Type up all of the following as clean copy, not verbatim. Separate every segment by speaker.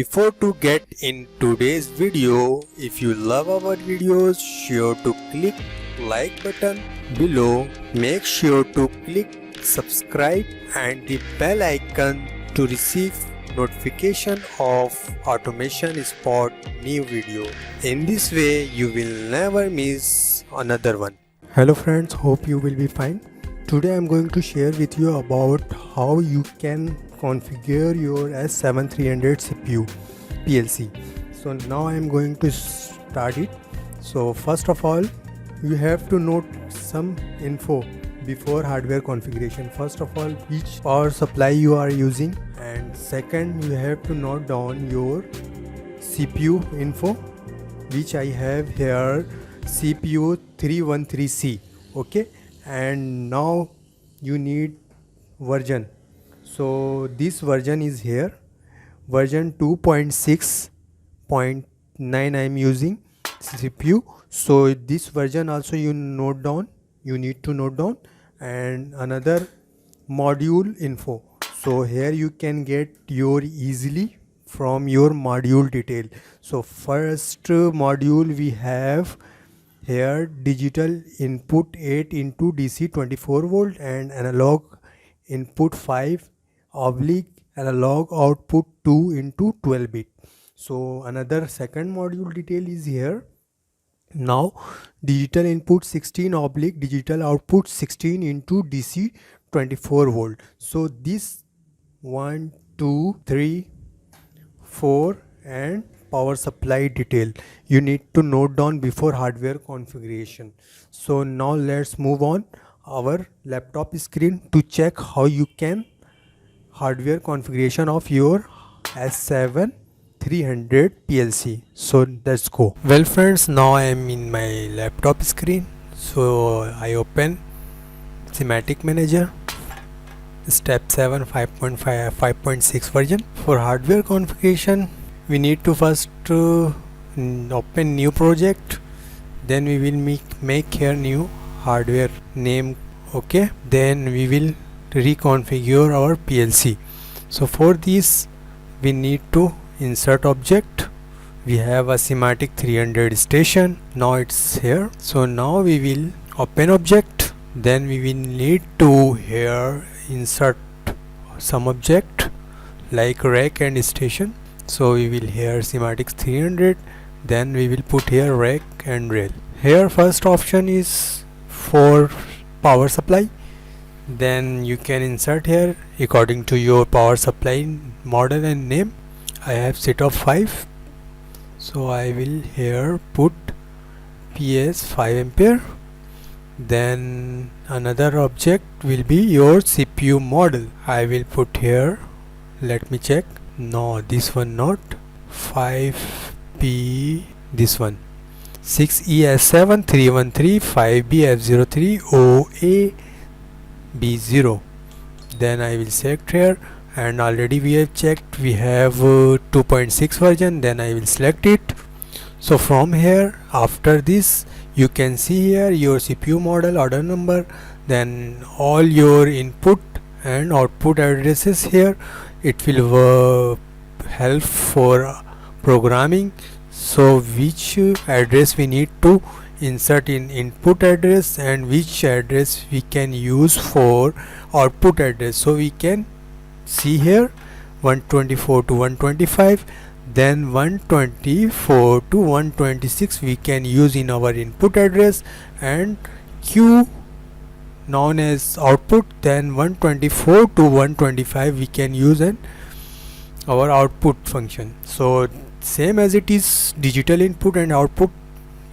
Speaker 1: Before to get in today's video, if you love our videos, sure to click like button below. Make sure to click subscribe and the bell icon to receive notification of Automation Spot new video. In this way you will never miss another one. Hello friends, hope you will be fine. Today I am going to share with you about how you can configure your S7300 CPU PLC. So now I am going to start it. So first of all, you have to note some info before hardware configuration. First of all, which power supply you are using, and second, you have to note down your CPU info, which I have here, CPU 313C. okay, and now you need version. So this version is here, version 2.6.9 I am using CPU. So this version also you need to note down, and another module info. So here you can get your easily from your module detail. So first module we have here, digital input 8 into DC 24 volt and analog input 5 oblique analog output 2 into 12 bit. So another second module detail is here. Now digital input 16 oblique digital output 16 into DC 24 volt. So this 1 2 3 4 and power supply detail you need to note down before hardware configuration. So now let's move on our laptop screen to check how you can hardware configuration of your S7300 PLC. So let's go. Well friends, now I am in my laptop screen. So I open Simatic Manager Step 7 5.5 5.6 version. For hardware configuration, we need to first open new project, then we will make here new hardware name. Okay, then we will reconfigure our PLC. So for this we need to insert object. We have a Simatic 300 station. Now it's here. So now we will open object, then we will need to here insert some object like rack and station. So we will here Simatic 300, then we will put here rack and rail. Here first option is for power supply, then you can insert here according to your power supply model and name. I have set of 5, so I will here put PS 5 ampere. Then another object will be your CPU model. I will put here, let me check. No, this one not 5P, this one 6ES7 313 5BF03 OAB0. Then I will select here, and already we have checked we have 2.6 version, then I will select it. So from here, after this you can see here your CPU model, order number, then all your input and output addresses here. It will help for programming. So which address we need to insert in input address and which address we can use for output address. So we can see here 124 to 125, then 124 to 126 we can use in our input address, and Q known as output, then 124 to 125 we can use in our output function. So same as it is digital input and output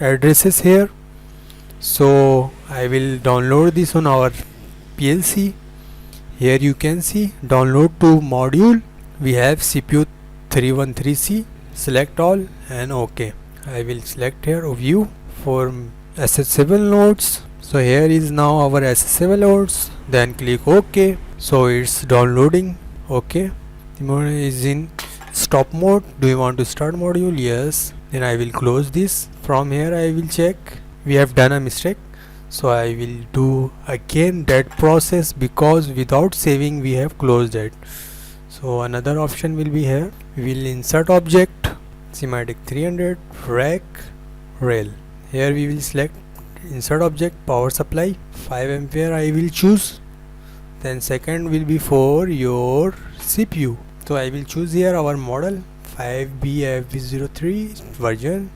Speaker 1: addresses here. So I will download this on our PLC. Here you can see download to module. We have CPU 313C. Select all and OK. I will select here view for accessible nodes. So here is now our accessible nodes, then click OK. So it's downloading. OK, the mode is in stop mode. Do you want to start module? Yes. Then I will close this. From here I will check we have done a mistake, so I will do again that process because without saving we have closed it. So another option will be here. We will insert object Simatic 300 rack rail. Here we will select insert object power supply 5 ampere I will choose. Then second will be for your CPU. So I will choose here our model 5BF03 version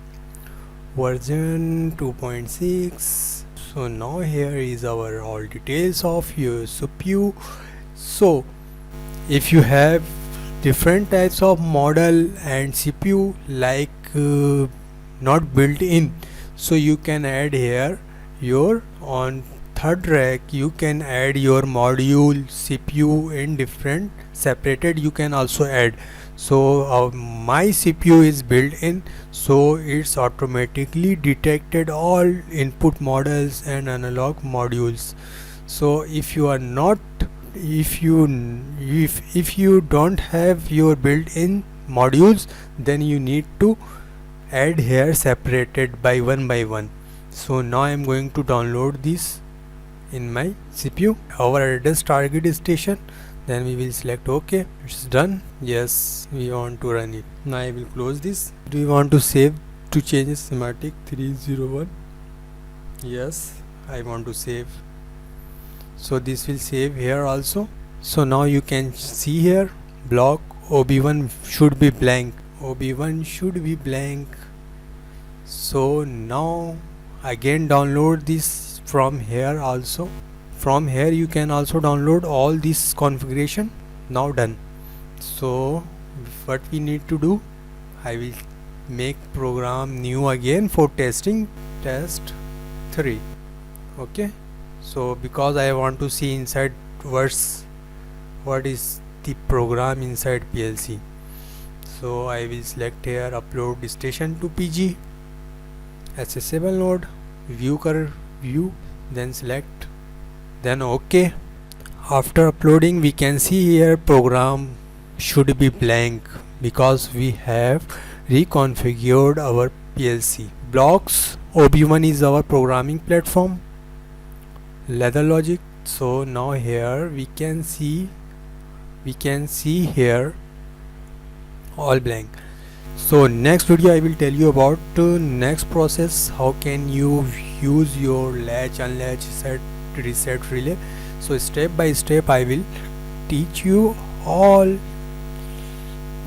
Speaker 1: 2.6. So now here is our all details of your CPU. So if you have different types of model and CPU like not built in, so you can add here your on third rack you can add your module CPU in different separated you can also add. So my CPU is built in, so it's automatically detected all input models and analog modules. So if you are not if you don't have your built-in modules, then you need to add here separated by one. So now I am going to download this in my CPU, our address target station. Then we will select OK. It's done. Yes, we want to run it. Now I will close this. Do you want to save to change Simatic 301? Yes, I want to save. So this will save here also. So now you can see here block OB1 should be blank. OB1 should be blank. So now again download this from here also. From here you can also download all this configuration. Now done. So what we need to do, I will make program new again for testing test 3. Okay. So because I want to see inside what is the program inside PLC, so I will select here upload station to PG, accessible node, view, then select, then OK. After uploading we can see here program should be blank because we have reconfigured our PLC. Blocks OB1 is our programming platform, ladder logic. So now here we can see here all blank. So next video I will tell you about next process, how can you use your latch, unlatch, set, reset, relay. So step by step I will teach you all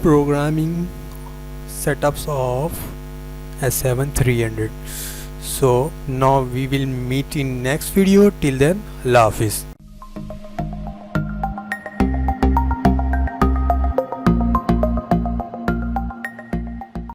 Speaker 1: programming setups of S7 300. So now we will meet in next video. Till then, Allah Hafiz.